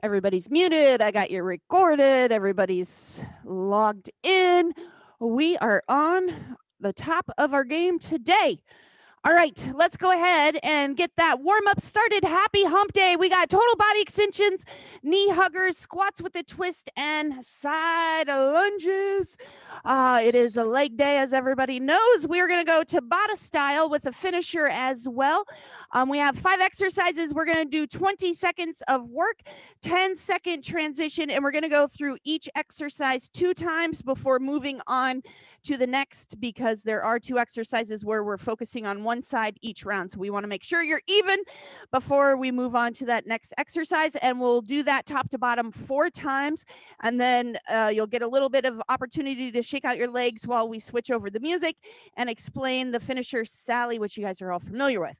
Everybody's muted. I got you recorded. Everybody's logged in. We are on the top of our game today. All right, let's go ahead and get that warm up started. Happy hump day. We got total body extensions, knee huggers, squats with a twist, and side lunges. It is a leg day, as everybody knows. We're going to go Tabata style with a finisher as well. We have 5 exercises. We're going to do 20 seconds of work, 10-second transition, and we're going to go through each exercise 2 times before moving on to the next, because there are 2 exercises where we're focusing on one side each round. So we want to make sure you're even before we move on to that next exercise. And we'll do that top to bottom 4 times. And then you'll get a little bit of opportunity to shake out your legs while we switch over the music and explain the finisher Sally, which you guys are all familiar with.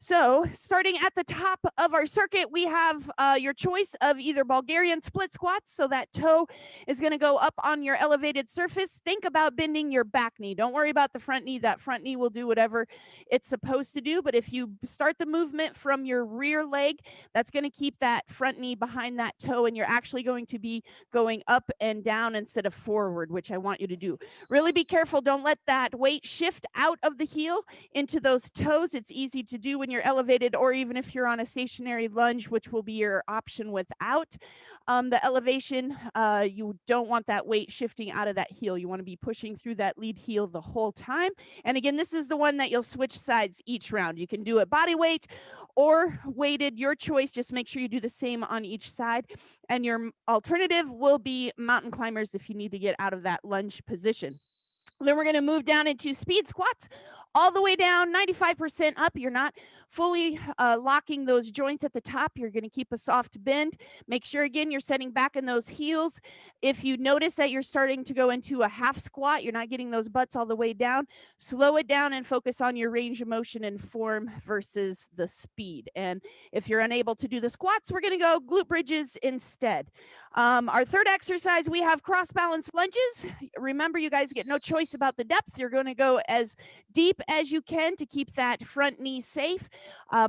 So starting at the top of our circuit, we have your choice of either Bulgarian split squats. So that toe is going to go up on your elevated surface. Think about bending your back knee. Don't worry about the front knee. That front knee will do whatever it's supposed to do. But if you start the movement from your rear leg, that's going to keep that front knee behind that toe, and you're actually going to be going up and down instead of forward, which I want you to do. Really be careful. Don't let that weight shift out of the heel into those toes. It's easy to do when you're elevated, or even if you're on a stationary lunge, which will be your option without the elevation. You don't want that weight shifting out of that heel. You want to be pushing through that lead heel the whole time. And again, this is the one that you'll switch sides each round. You can do it body weight or weighted, your choice. Just make sure you do the same on each side. And your alternative will be mountain climbers if you need to get out of that lunge position. Then we're going to move down into speed squats, all the way down, 95% up. You're not fully locking those joints at the top. You're going to keep a soft bend. Make sure, again, you're setting back in those heels. If you notice that you're starting to go into a half squat, you're not getting those butts all the way down, slow it down and focus on your range of motion and form versus the speed. And if you're unable to do the squats, we're going to go glute bridges instead. Our third exercise, we have cross balance lunges. Remember, you guys get no choice about the depth. You're going to go as deep as you can to keep that front knee safe,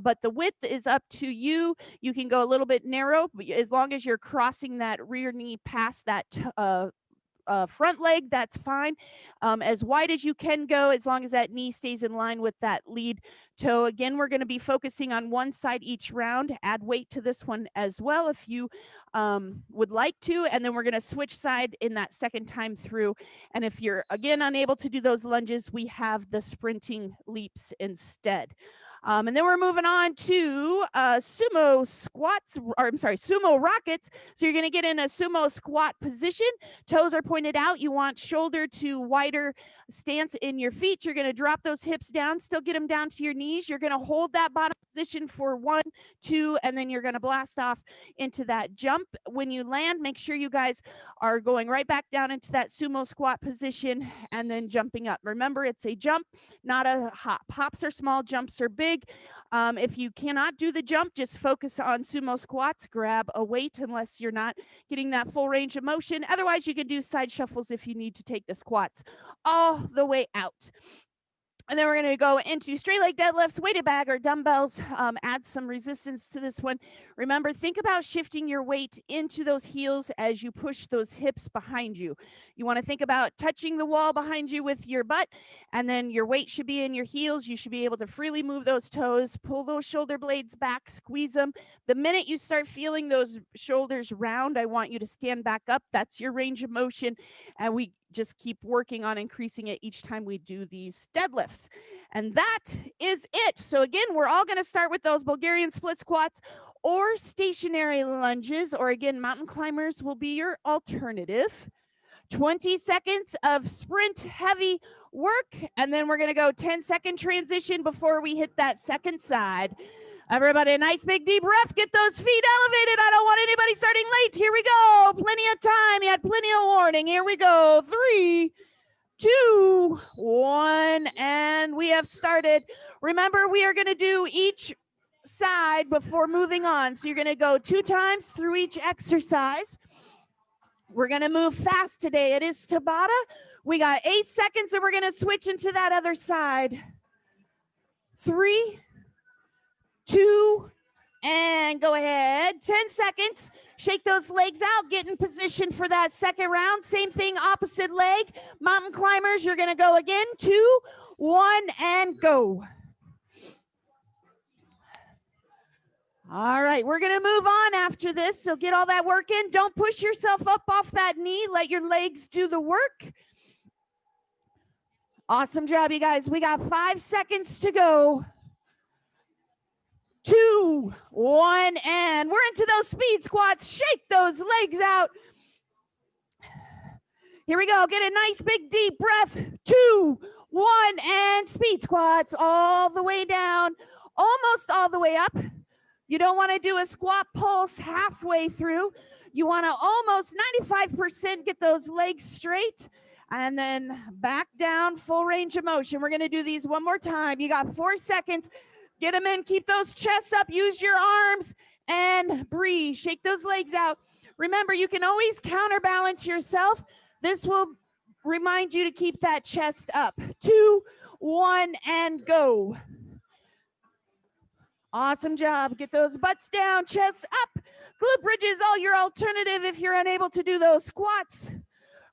but the width is up to you. You can go a little bit narrow, but as long as you're crossing that rear knee past that front leg, that's fine. As wide as you can go, as long as that knee stays in line with that lead toe. Again, we're going to be focusing on one side each round. Add weight to this one as well if you would like to, and then we're going to switch side in that second time through. And if you're again unable to do those lunges, we have the sprinting leaps instead. And then we're moving on to sumo squats, or I'm sorry, sumo rockets. So you're going to get in a sumo squat position. Toes are pointed out. You want shoulder to wider stance in your feet. You're going to drop those hips down, still get them down to your knees. You're going to hold that bottom position for 1, 2, and then you're going to blast off into that jump. When you land, make sure you guys are going right back down into that sumo squat position and then jumping up. Remember, it's a jump, not a hop. Hops are small, jumps are big. If you cannot do the jump, just focus on sumo squats. Grab a weight unless you're not getting that full range of motion. Otherwise, you can do side shuffles if you need to take the squats all the way out. And then we're going to go into straight leg deadlifts, weighted bag or dumbbells. Add some resistance to this one. Remember, think about shifting your weight into those heels as you push those hips behind you. You want to think about touching the wall behind you with your butt, and then your weight should be in your heels. You should be able to freely move those toes, pull those shoulder blades back, squeeze them. The minute you start feeling those shoulders round, I want you to stand back up. That's your range of motion. And we just keep working on increasing it each time we do these deadlifts. And that is it. So again, we're all going to start with those Bulgarian split squats or stationary lunges, or again, mountain climbers will be your alternative. 20 seconds of sprint heavy work, and then we're going to go 10-second transition before we hit that second side. Everybody, a nice big deep breath. Get those feet elevated. I don't want anybody starting late. Here we go. Plenty of time. You had plenty of warning. Here we go. 3, 2, 1, and we have started. Remember, we are going to do each side before moving on. So you're going to go 2 times through each exercise. We're going to move fast today. It is Tabata. We got 8 seconds, and we're going to switch into that other side. 3, 2, and go ahead. 10 seconds. Shake those legs out. Get in position for that second round. Same thing, opposite leg. Mountain climbers, you're going to go again. 2, 1, and go. All right, we're going to move on after this, so get all that work in. Don't push yourself up off that knee. Let your legs do the work. Awesome job, you guys. We got 5 seconds to go. 2, 1, and we're into those speed squats. Shake those legs out. Here we go. Get a nice big deep breath. 2, 1, and speed squats all the way down, almost all the way up. You don't want to do a squat pulse halfway through. You want to almost 95% get those legs straight and then back down, full range of motion. We're going to do these one more time. You got 4 seconds. Get them in. Keep those chests up. Use your arms and breathe. Shake those legs out. Remember, you can always counterbalance yourself. This will remind you to keep that chest up. 2, 1, and go. Awesome job. Get those butts down, chest up. Glute bridges, all your alternative if you're unable to do those squats.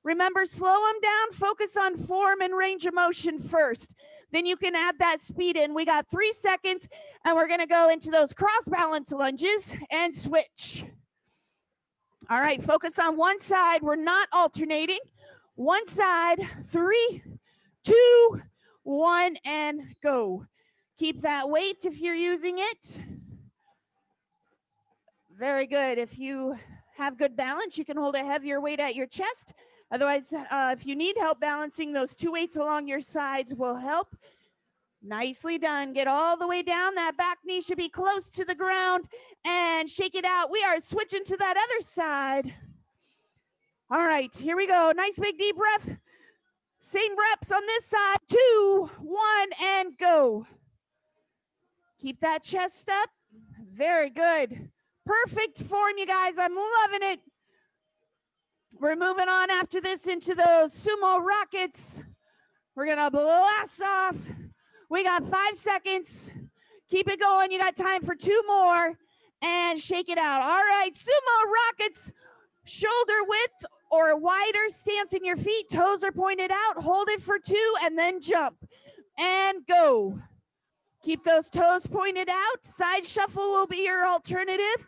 Remember, slow them down. Focus on form and range of motion first. Then you can add that speed in. We got 3 seconds, and we're going to go into those cross balance lunges and switch. All right, focus on one side. We're not alternating. One side. 3, 2, 1, and go. Keep that weight if you're using it. Very good. If you have good balance, you can hold a heavier weight at your chest. Otherwise, if you need help balancing, those 2 weights along your sides will help. Nicely done. Get all the way down. That back knee should be close to the ground and shake it out. We are switching to that other side. All right, here we go. Nice big deep breath. Same reps on this side. 2, 1, and go. Keep that chest up. Very good. Perfect form, you guys. I'm loving it. We're moving on after this into those sumo rockets. We're going to blast off. We got 5 seconds. Keep it going. You got time for 2 more and shake it out. All right, sumo rockets, shoulder width or wider stance in your feet. Toes are pointed out. Hold it for 2 and then jump and go. Keep those toes pointed out. Side shuffle will be your alternative.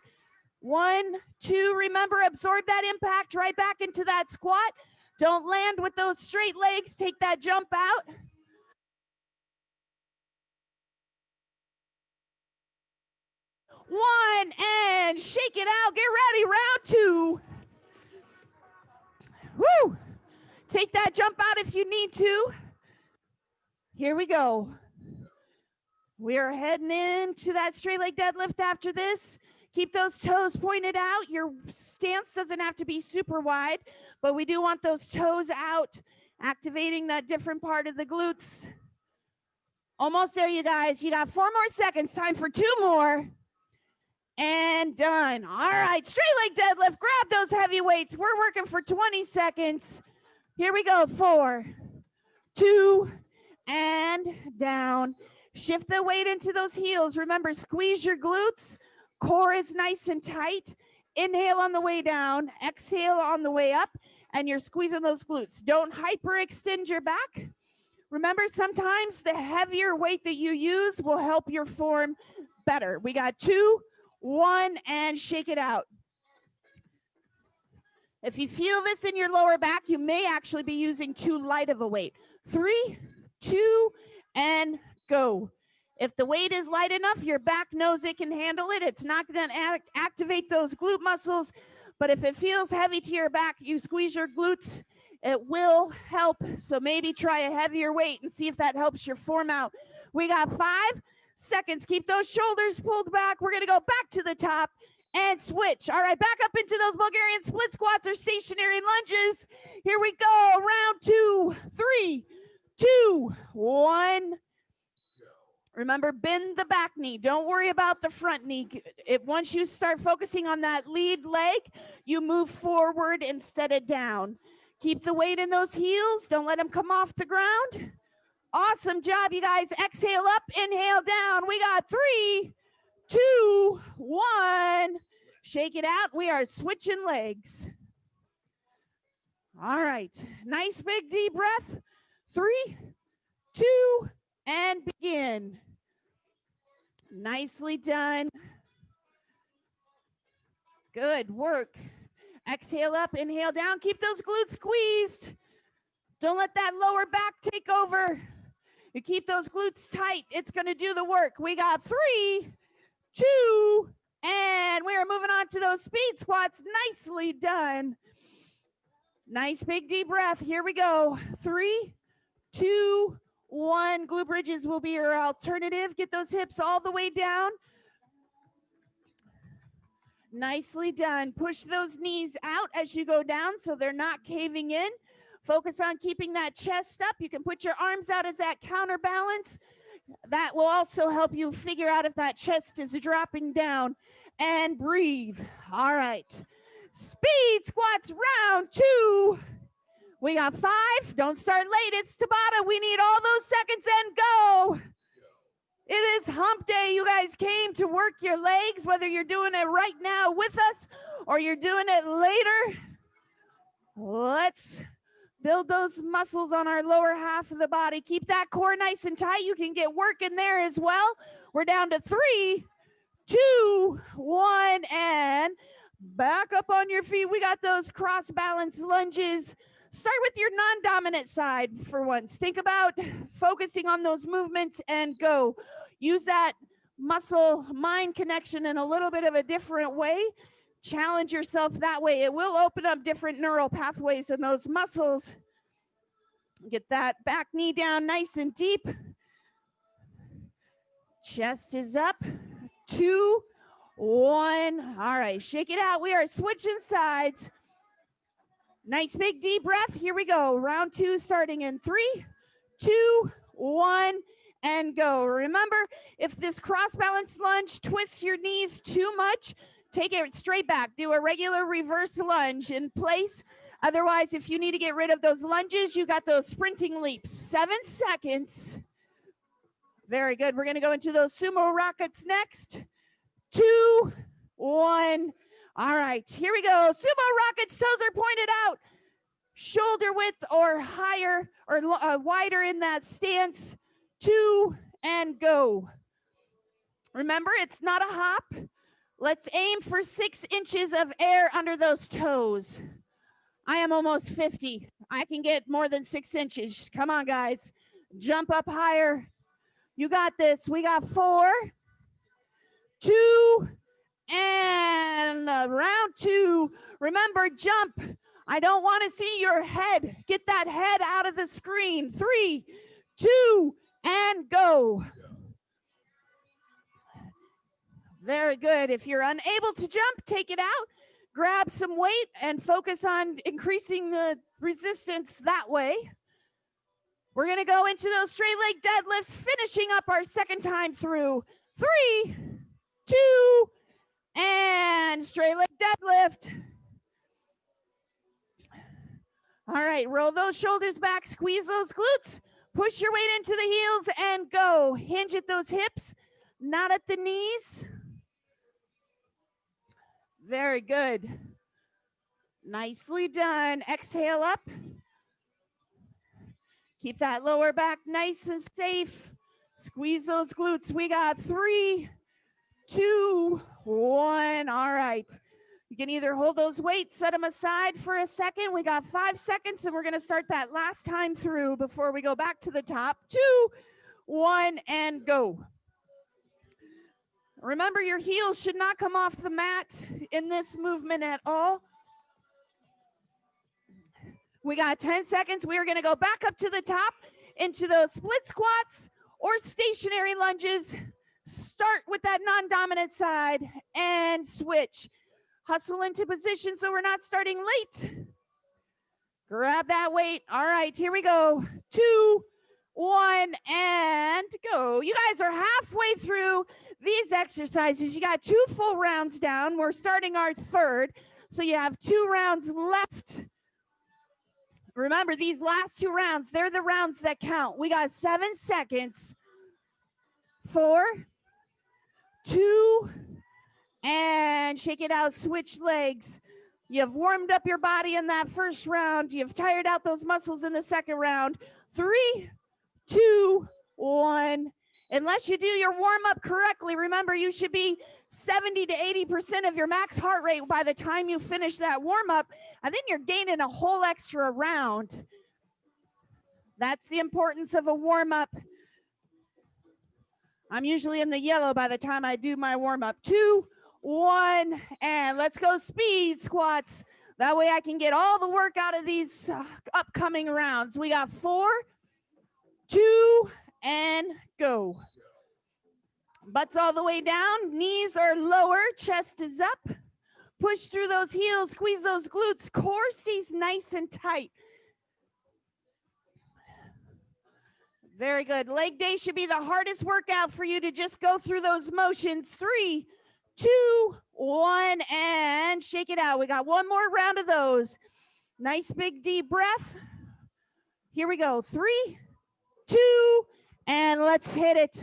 1, 2, remember, absorb that impact right back into that squat. Don't land with those straight legs. Take that jump out. One, and shake it out. Get ready, round 2. Woo! Take that jump out if you need to. Here we go. We are heading into that straight leg deadlift after this. Keep those toes pointed out. Your stance doesn't have to be super wide, but we do want those toes out, activating that different part of the glutes. Almost there, you guys. You got 4 more seconds. Time for 2 more. And done. All right, straight leg deadlift. Grab those heavy weights. We're working for 20 seconds. Here we go. 4, 2, and down. Shift the weight into those heels. Remember, squeeze your glutes. Core is nice and tight. Inhale on the way down. Exhale on the way up. And you're squeezing those glutes. Don't hyperextend your back. Remember, sometimes the heavier weight that you use will help your form better. We got 2, 1, and shake it out. If you feel this in your lower back, you may actually be using too light of a weight. 3, 2, and go. If the weight is light enough, your back knows it can handle it. It's not going to activate those glute muscles. But if it feels heavy to your back, you squeeze your glutes, it will help. So maybe try a heavier weight and see if that helps your form out. We got 5 seconds. Keep those shoulders pulled back. We're going to go back to the top and switch. All right, back up into those Bulgarian split squats or stationary lunges. Here we go. Round 2, 3, 2, 1. Remember, bend the back knee. Don't worry about the front knee. Once you start focusing on that lead leg, you move forward instead of down. Keep the weight in those heels. Don't let them come off the ground. Awesome job, you guys. Exhale up, inhale down. We got 3, 2, 1. Shake it out. We are switching legs. All right. Nice big deep breath. 3, 2, and begin. Nicely done. Good work. Exhale up, inhale down. Keep those glutes squeezed. Don't let that lower back take over. You keep those glutes tight. It's going to do the work. We got 3, 2, and we are moving on to those speed squats. Nicely done. Nice big deep breath. Here we go. 3, 2, 1. Glute bridges will be your alternative. Get those hips all the way down. Nicely done. Push those knees out as you go down so they're not caving in. Focus on keeping that chest up. You can put your arms out as that counterbalance. That will also help you figure out if that chest is dropping down. And breathe. All right. Speed squats round 2. We got 5. Don't start late. It's Tabata. We need all those seconds and go. It is hump day. You guys came to work your legs, whether you're doing it right now with us or you're doing it later. Let's build those muscles on our lower half of the body. Keep that core nice and tight. You can get work in there as well. We're down to 3, 2, 1, and back up on your feet. We got those cross balance lunges. Start with your non-dominant side for once. Think about focusing on those movements and go. Use that muscle-mind connection in a little bit of a different way. Challenge yourself that way. It will open up different neural pathways in those muscles. Get that back knee down nice and deep. Chest is up. 2, 1. All right, shake it out. We are switching sides. Nice big deep breath. Here we go. Round 2 starting in 3, 2, 1, and go. Remember, if this cross balance lunge twists your knees too much, take it straight back. Do a regular reverse lunge in place. Otherwise, if you need to get rid of those lunges, you got those sprinting leaps. 7 seconds. Very good. We're going to go into those sumo rockets next. 2, 1. All right, here we go. Sumo rockets, toes are pointed out. Shoulder width or higher or wider in that stance. 2, and go. Remember, it's not a hop. Let's aim for 6 inches of air under those toes. I am almost 50. I can get more than 6 inches. Come on, guys. Jump up higher. You got this. We got 4, 2, and round 2. Remember, jump. I don't want to see your head. Get that head out of the screen. 3, 2, and go. Very good. If you're unable to jump, take it out. Grab some weight and focus on increasing the resistance that way. We're going to go into those straight leg deadlifts, finishing up our second time through. 3, 2, and straight leg deadlift. All right, roll those shoulders back, squeeze those glutes, push your weight into the heels and go. Hinge at those hips, not at the knees. Very good. Nicely done. Exhale up. Keep that lower back nice and safe. Squeeze those glutes. We got 3, 2, 1. All right. You can either hold those weights, set them aside for a second. We got 5 seconds, and we're going to start that last time through before we go back to the top. 2, 1, and go. Remember, your heels should not come off the mat in this movement at all. We got 10 seconds. We are going to go back up to the top into those split squats or stationary lunges. Start with that non-dominant side and switch. Hustle into position so we're not starting late. Grab that weight. All right, here we go. 2, 1, and go. You guys are halfway through these exercises. You got 2 full rounds down. We're starting our third, so you have 2 rounds left. Remember, these last 2 rounds, they're the rounds that count. We got 7 seconds. 4, 2, and shake it out, switch legs. You've warmed up your body in that first round. You've tired out those muscles in the second round. 3, 2, 1. Unless you do your warm-up correctly, remember you should be 70 to 80% of your max heart rate by the time you finish that warm-up, and then you're gaining a whole extra round. That's the importance of a warm-up. I'm usually in the yellow by the time I do my warm-up. 2, 1, and let's go speed squats. That way I can get all the work out of these upcoming rounds. We got 4, 2, and go. Butts all the way down, knees are lower, chest is up. Push through those heels, squeeze those glutes, core stays nice and tight. Very good. Leg day should be the hardest workout for you to just go through those motions. 3, 2, 1, and shake it out. We got one more round of those. Nice big deep breath. Here we go. 3, 2, and let's hit it.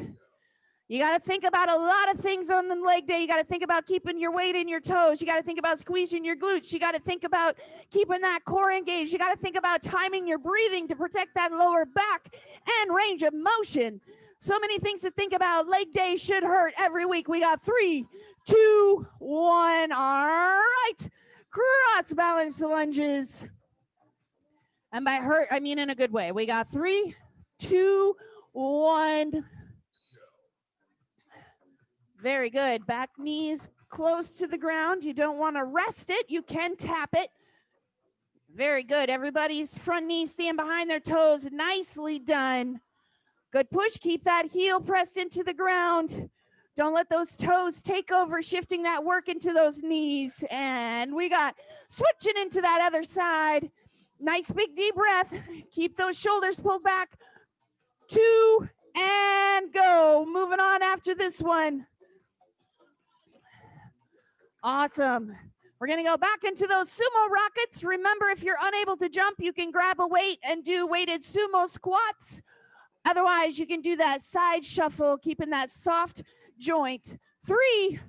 You got to think about a lot of things on the leg day. You got to think about keeping your weight in your toes. You got to think about squeezing your glutes. You got to think about keeping that core engaged. You got to think about timing your breathing to protect that lower back and range of motion. So many things to think about. Leg day should hurt every week. We got 3, 2, 1. All right. Cross balance lunges. And by hurt, I mean in a good way. We got 3, 2, 1. Very good. Back knees close to the ground. You don't want to rest it. You can tap it. Very good. Everybody's front knees stand behind their toes. Nicely done. Good push. Keep that heel pressed into the ground. Don't let those toes take over, shifting that work into those knees. And we got switching into that other side. Nice big deep breath. Keep those shoulders pulled back. 2, and go. Moving on after this one. Awesome. We're going to go back into those sumo rockets. Remember, if you're unable to jump, you can grab a weight and do weighted sumo squats. Otherwise, you can do that side shuffle, keeping that soft joint. 3,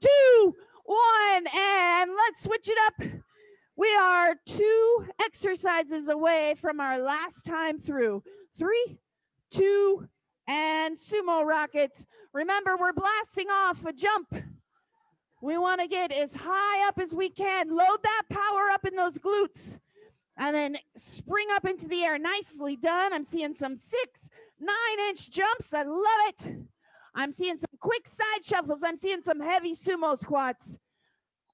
2, 1, and let's switch it up. We are 2 exercises away from our last time through. 3, 2, and sumo rockets. Remember, we're blasting off a jump. We want to get as high up as we can. Load that power up in those glutes. And then spring up into the air. Nicely done. I'm seeing some 6, 9-inch jumps. I love it. I'm seeing some quick side shuffles. I'm seeing some heavy sumo squats.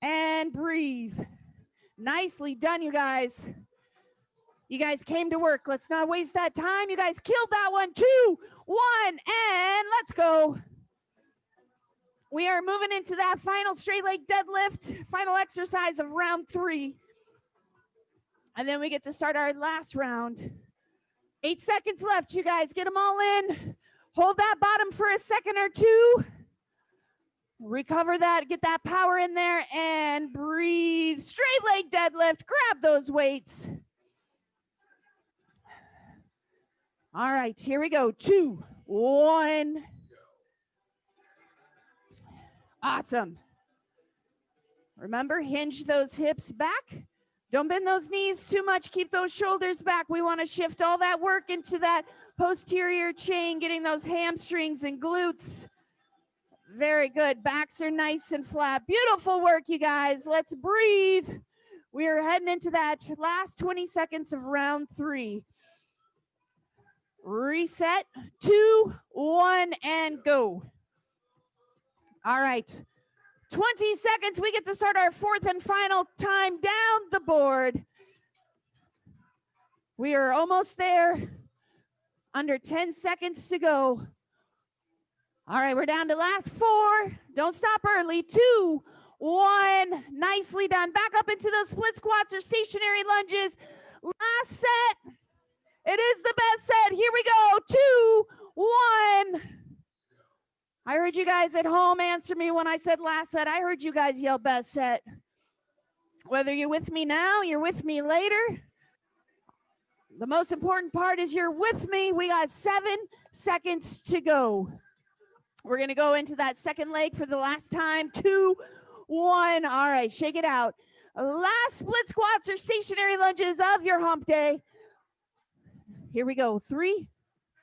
And breathe. Nicely done, you guys. You guys came to work. Let's not waste that time. You guys killed that one. 2, 1, and let's go. We are moving into that final straight leg deadlift, final exercise of round 3. And then we get to start our last round. 8 seconds left, you guys. Get them all in. Hold that bottom for a second or 2. Recover that, get that power in there, and breathe. Straight leg deadlift. Grab those weights. All right, here we go. 2, 1. Awesome. Remember, hinge those hips back. Don't bend those knees too much. Keep those shoulders back. We want to shift all that work into that posterior chain, getting those hamstrings and glutes. Very good. Backs are nice and flat. Beautiful work, you guys. Let's breathe. We are heading into that last 20 seconds of round 3. Reset. 2, 1, and go. All right. 20 seconds. We get to start our 4th and final time down the board. We are almost there. Under 10 seconds to go. All right, we're down to last 4. Don't stop early. 2, 1. Nicely done. Back up into those split squats or stationary lunges. Last set. It is the best set. Here we go. 2, 1. I heard you guys at home answer me when I said last set. I heard you guys yell best set. Whether you're with me now, you're with me later. The most important part is you're with me. We got 7 seconds to go. We're going to go into that second leg for the last time. 2, 1. All right, shake it out. Last split squats or stationary lunges of your hump day. Here we go. 3,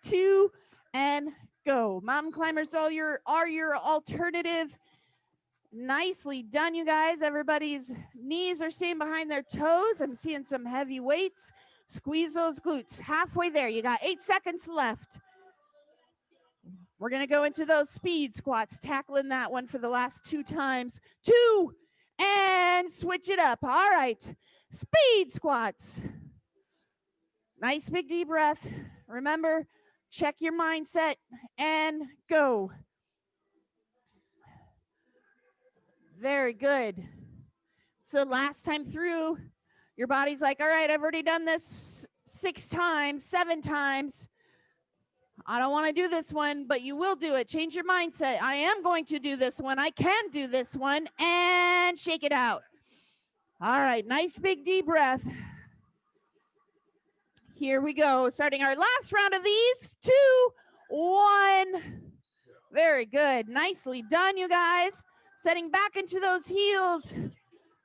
2, and go. Mountain climbers are your alternative. Nicely done, you guys. Everybody's knees are staying behind their toes. I'm seeing some heavy weights. Squeeze those glutes. Halfway there. You got 8 seconds left. We're going to go into those speed squats, tackling that one for the last 2 times. 2, and switch it up. All right. Speed squats. Nice big deep breath. Remember, check your mindset and go. Very good. So last time through, your body's like, all right, I've already done this 6 times, 7 times. I don't want to do this one, but you will do it. Change your mindset. I am going to do this one. I can do this one, and shake it out. All right, nice big deep breath. Here we go. Starting our last round of these. 2, 1. Very good. Nicely done, you guys. Setting back into those heels.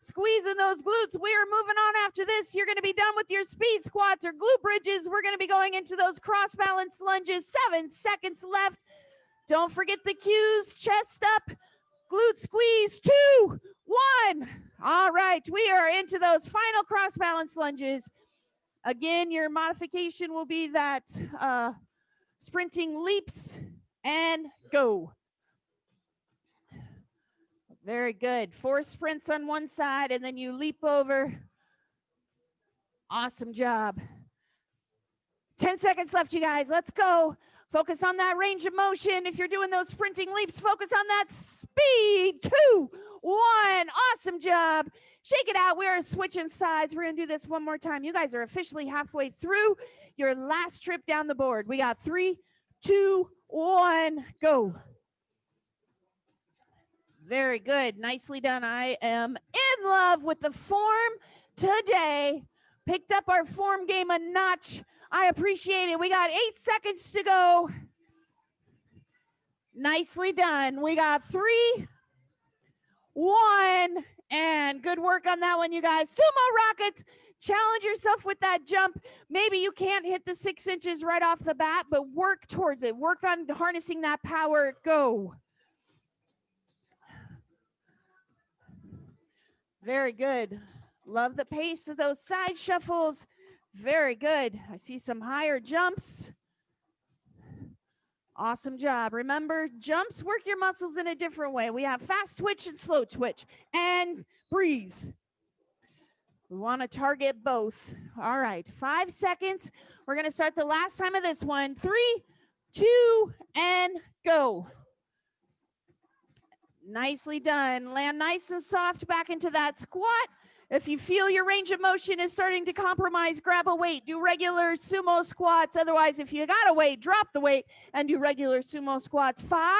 Squeezing those glutes. We are moving on after this. You're going to be done with your speed squats or glute bridges. We're going to be going into those cross balance lunges. 7 seconds left. Don't forget the cues. Chest up. Glute squeeze. 2, 1. All right. We are into those final cross balance lunges. Again, your modification will be that sprinting leaps and go. Very good. 4 sprints on one side, and then you leap over. Awesome job. 10 seconds left, you guys. Let's go. Focus on that range of motion. If you're doing those sprinting leaps, focus on that speed. 2, 1. Awesome job. Shake it out. We are switching sides. We're going to do this one more time. You guys are officially halfway through your last trip down the board. We got 3, 2, 1, go. Very good. Nicely done. I am in love with the form today. Picked up our form game a notch. I appreciate it. We got 8 seconds to go. Nicely done. We got 3, 1, and good work on that one, you guys. Sumo Rockets, challenge yourself with that jump. Maybe you can't hit the 6 inches right off the bat, but work towards it. Work on harnessing that power. Go. Very good. Love the pace of those side shuffles. Very good. I see some higher jumps. Awesome job. Remember, jumps work your muscles in a different way. We have fast twitch and slow twitch. And breathe. We want to target both. All right, 5 seconds. We're going to start the last time of this one. 3, 2, and go. Nicely done. Land nice and soft back into that squat. If you feel your range of motion is starting to compromise, grab a weight. Do regular sumo squats. Otherwise, if you got a weight, drop the weight and do regular sumo squats. 5.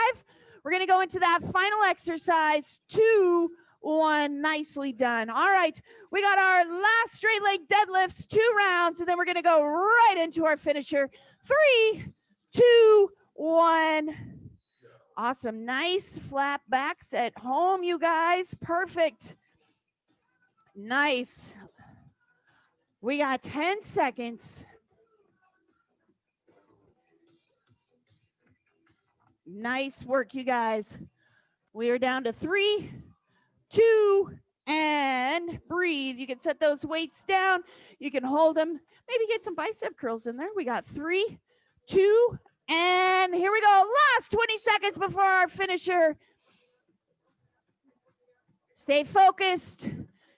We're going to go into that final exercise. 2, 1. Nicely done. All right. We got our last straight leg deadlifts, 2 rounds, and then we're going to go right into our finisher. 3, 2, 1. Awesome. Nice flat backs at home, you guys. Perfect. Nice. We got 10 seconds. Nice work, you guys. We are down to 3, 2, and breathe. You can set those weights down. You can hold them. Maybe get some bicep curls in there. We got 3, 2, and here we go. Last 20 seconds before our finisher. Stay focused.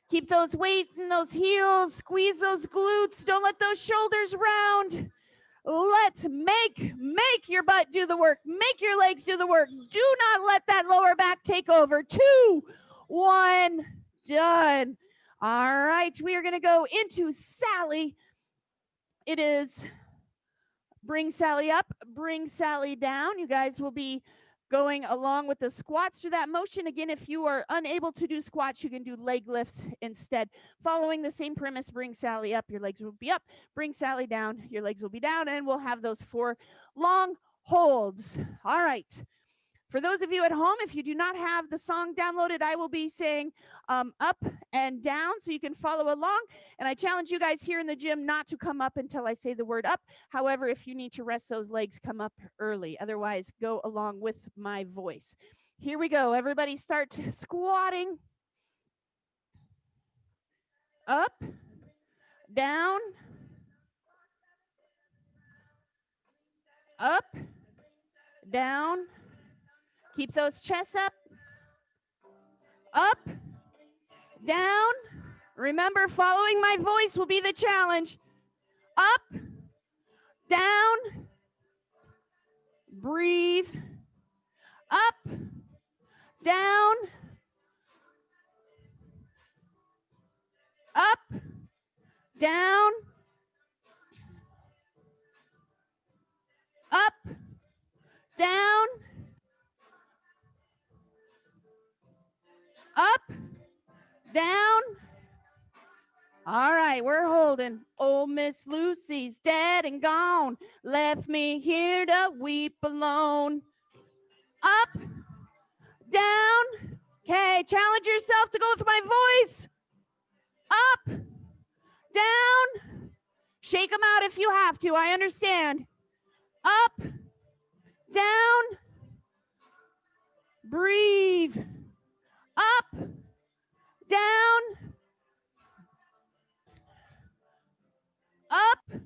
Keep those weight in those heels. Squeeze those glutes. Don't let those shoulders round. Make your butt do the work. Make your legs do the work. Do not let that lower back take over. 2, 1, done. All right, we are going to go into Sally. It is bring Sally up, bring Sally down. You guys will be going along with the squats through that motion. Again, if you are unable to do squats, you can do leg lifts instead. Following the same premise, bring Sally up, your legs will be up. Bring Sally down, your legs will be down, and we'll have those 4 long holds. All right. For those of you at home, if you do not have the song downloaded, I will be saying up and down so you can follow along. And I challenge you guys here in the gym not to come up until I say the word up. However, if you need to rest those legs, come up early. Otherwise, go along with my voice. Here we go. Everybody start squatting. Up, down, up, down. Keep those chests up, down. Remember, following my voice will be the challenge. Up, down, breathe, up, down, up, down, up, down, up, down. All right, we're holding. Oh, Miss Lucy's dead and gone, left me here to weep alone. Up, down. Okay, challenge yourself to go with my voice. Up, down. Shake them out if you have to, I understand. Up, down, breathe. Up, down, up,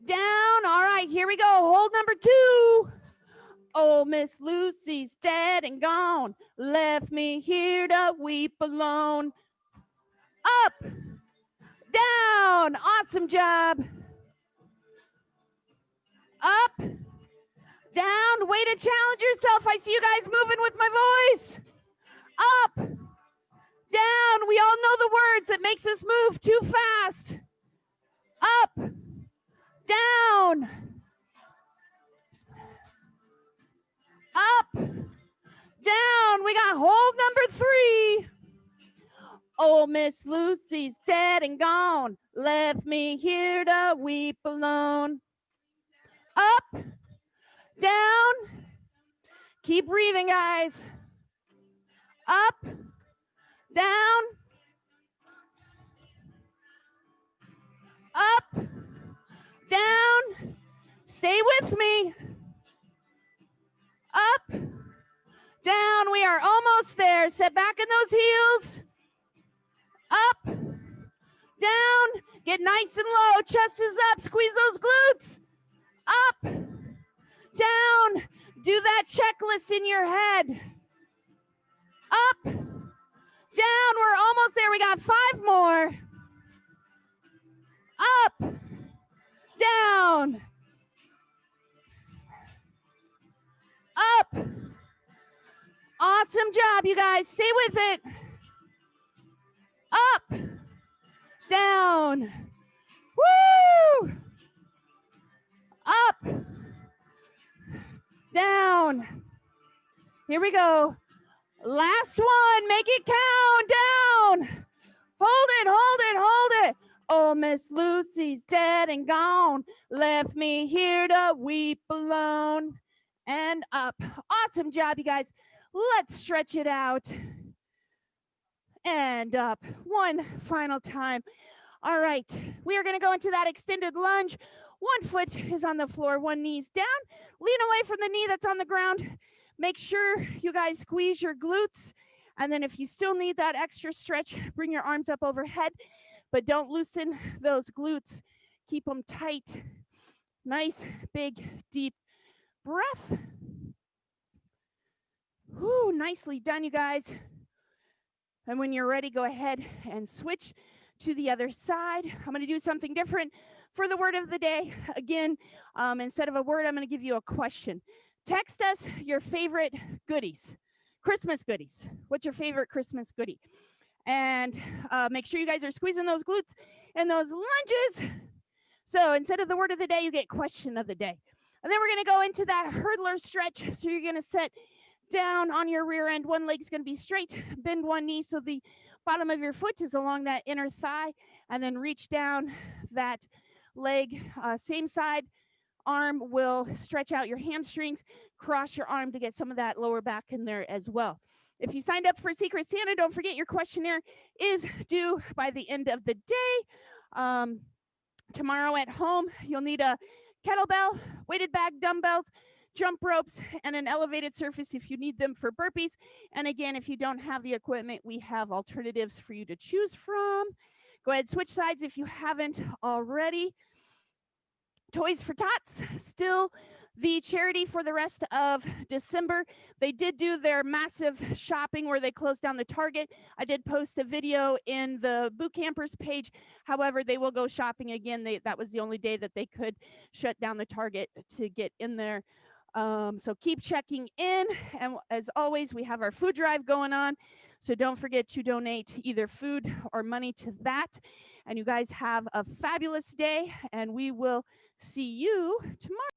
down. All right, here we go. Hold number 2. Oh, Miss Lucy's dead and gone, left me here to weep alone. Up, down. Awesome job. Up, down. Way to challenge yourself. I see you guys moving with my voice. Up, down. We all know the words. It makes us move too fast. Up, down. Up, down. We got hold number 3. Oh, Miss Lucy's dead and gone, left me here to weep alone. Up, down. Keep breathing, guys. Up, down. Up, down. Stay with me. Up, down. We are almost there. Set back in those heels. Up, down. Get nice and low. Chest is up. Squeeze those glutes. Up, down. Do that checklist in your head. Up, down. We're almost there. We got 5 more. Up, down. Up. Awesome job, you guys. Stay with it. Up, down. Woo! Up, down. Here we go. Last one. Make it count. Down. Hold it, hold it, hold it. Oh, Miss Lucy's dead and gone, left me here to weep alone. And up. Awesome job, you guys. Let's stretch it out. And up. One final time. All right. We are going to go into that extended lunge. One foot is on the floor, one knee's down. Lean away from the knee that's on the ground. Make sure you guys squeeze your glutes. And then if you still need that extra stretch, bring your arms up overhead. But don't loosen those glutes. Keep them tight. Nice, big, deep breath. Whew, nicely done, you guys. And when you're ready, go ahead and switch to the other side. I'm going to do something different for the word of the day. Again, instead of a word, I'm going to give you a question. Text us your favorite goodies, Christmas goodies. What's your favorite Christmas goodie? And make sure you guys are squeezing those glutes and those lunges. So instead of the word of the day, you get question of the day. And then we're going to go into that hurdler stretch. So you're going to sit down on your rear end. One leg's going to be straight. Bend one knee so the bottom of your foot is along that inner thigh. And then reach down that leg, same side arm will stretch out your hamstrings, cross your arm to get some of that lower back in there as well. If you signed up for Secret Santa, don't forget your questionnaire is due by the end of the day. Tomorrow at home, you'll need a kettlebell, weighted bag, dumbbells, jump ropes, and an elevated surface if you need them for burpees. And again, if you don't have the equipment, we have alternatives for you to choose from. Go ahead, switch sides if you haven't already. Toys for Tots, still the charity for the rest of December. They did do their massive shopping where they closed down the Target. I did post a video in the Boot Campers page. However, they will go shopping again. That was the only day that they could shut down the Target to get in there. So keep checking in. And as always, we have our food drive going on. So don't forget to donate either food or money to that. And you guys have a fabulous day, and we will see you tomorrow.